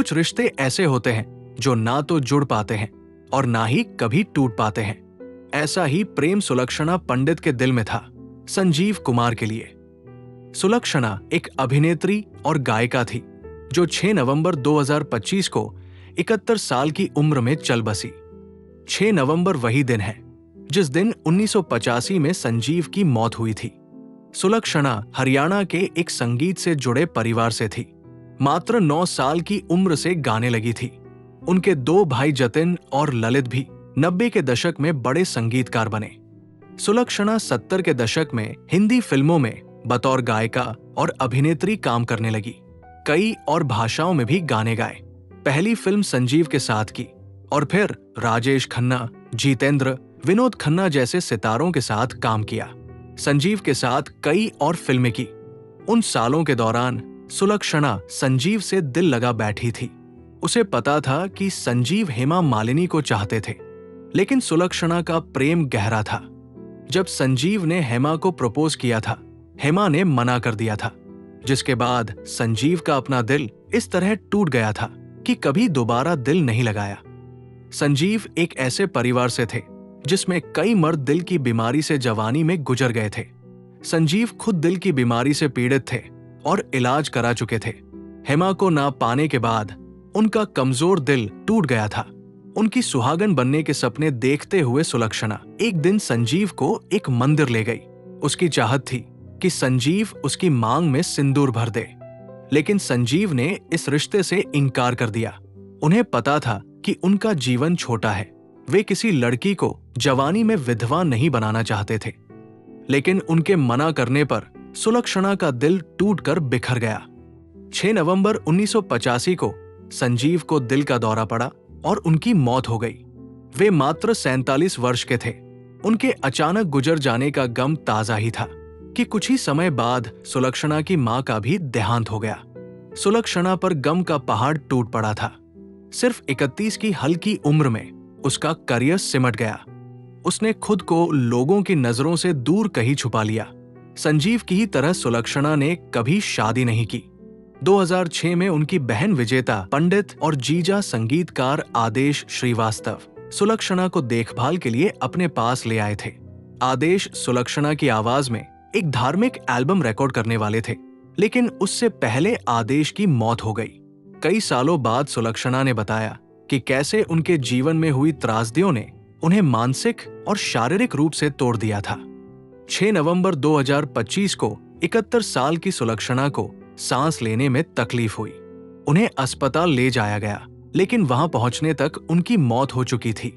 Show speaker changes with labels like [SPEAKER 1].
[SPEAKER 1] कुछ रिश्ते ऐसे होते हैं जो ना तो जुड़ पाते हैं और ना ही कभी टूट पाते हैं। ऐसा ही प्रेम सुलक्षणा पंडित के दिल में था, संजीव कुमार के लिए। सुलक्षणा एक अभिनेत्री और गायिका थी जो 6 नवंबर 2025 को 71 साल की उम्र में चल बसी। 6 नवंबर वही दिन है जिस दिन 1985 में संजीव की मौत हुई थी। सुलक्षणा हरियाणा के एक संगीत से जुड़े परिवार से थी। मात्र 9 साल की उम्र से गाने लगी थी। उनके 2 भाई जतिन और ललित भी 90 के दशक में बड़े संगीतकार बने। सुलक्षणा 70 के दशक में हिंदी फिल्मों में बतौर गायिका और अभिनेत्री काम करने लगी। कई और भाषाओं में भी गाने गाए। पहली फिल्म संजीव के साथ की और फिर राजेश खन्ना, जितेंद्र, विनोद खन्ना जैसे सितारों के साथ काम किया। संजीव के साथ कई और फिल्में की। उन सालों के दौरान सुलक्षणा संजीव से दिल लगा बैठी थी। उसे पता था कि संजीव हेमा मालिनी को चाहते थे, लेकिन सुलक्षणा का प्रेम गहरा था। जब संजीव ने हेमा को प्रपोज किया था, हेमा ने मना कर दिया था, जिसके बाद संजीव का अपना दिल इस तरह टूट गया था कि कभी दोबारा दिल नहीं लगाया। संजीव एक ऐसे परिवार से थे जिसमें कई मर्द दिल की बीमारी से जवानी में गुजर गए थे। संजीव खुद दिल की बीमारी से पीड़ित थे और इलाज करा चुके थे। हेमा को ना पाने के बाद उनका कमजोर दिल टूट गया था। उनकी सुहागन बनने के सपने देखते हुए सुलक्षणा एक दिन संजीव को एक मंदिर ले गई। उसकी चाहत थी कि संजीव उसकी मांग में सिंदूर भर दे, लेकिन संजीव ने इस रिश्ते से इनकार कर दिया। उन्हें पता था कि उनका जीवन छोटा है। वे किसी लड़की को जवानी में विधवा नहीं बनाना चाहते थे, लेकिन उनके मना करने पर सुलक्षणा का दिल टूटकर बिखर गया। 6 नवंबर 1985 को संजीव को दिल का दौरा पड़ा और उनकी मौत हो गई। वे मात्र 47 वर्ष के थे। उनके अचानक गुजर जाने का गम ताजा ही था कि कुछ ही समय बाद सुलक्षणा की मां का भी देहांत हो गया। सुलक्षणा पर गम का पहाड़ टूट पड़ा था। सिर्फ 31 की हल्की उम्र में उसका करियर सिमट गया। उसने खुद को लोगों की नजरों से दूर कहीं छुपा लिया। संजीव की ही तरह सुलक्षणा ने कभी शादी नहीं की। 2006 में उनकी बहन विजेता पंडित और जीजा संगीतकार आदेश श्रीवास्तव सुलक्षणा को देखभाल के लिए अपने पास ले आए थे। आदेश सुलक्षणा की आवाज में एक धार्मिक एल्बम रिकॉर्ड करने वाले थे, लेकिन उससे पहले आदेश की मौत हो गई। कई सालों बाद सुलक्षणा ने बताया कि कैसे उनके जीवन में हुई त्रासदियों ने उन्हें मानसिक और शारीरिक रूप से तोड़ दिया था। 6 नवंबर 2025 को 71 साल की सुलक्षणा को सांस लेने में तकलीफ हुई। उन्हें अस्पताल ले जाया गया, लेकिन वहां पहुंचने तक उनकी मौत हो चुकी थी।